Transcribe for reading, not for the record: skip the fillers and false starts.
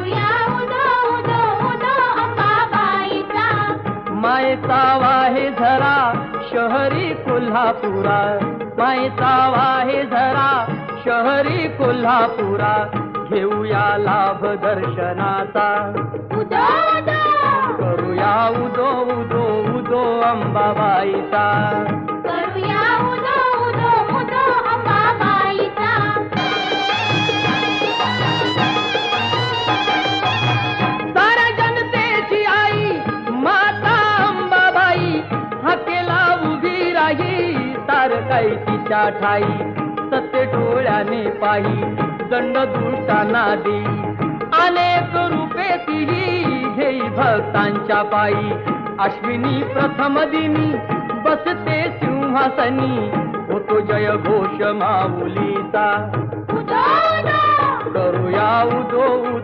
करूया उदो उदो उदो अंबाबाईचा. मायेचा वाहे झरा शहरी कोल्हापुरा, मायेचा वाहे झरा शहरी कोल्हापुरा, घेऊया लाभ दर्शनाचा. उदो उदो करूया उदो उदो उदो अंबाबाईचा. करूया उदो उदो उदो अंबाबाईचा. साऱ्या जनतेची आई माता अंबाबाई, हाकेला उभी राही तारकाई तिच्या ठाई. सत्य डोळ्याने पाही दंड दुष्टांना देई, अनेक रूपे तिही घेई भक्तांच्या पायी. अश्विनी प्रथम दिनी बसते सिंहासनी, होतो जय घोष माऊलीचा. उदो उदो करूया उदो उदो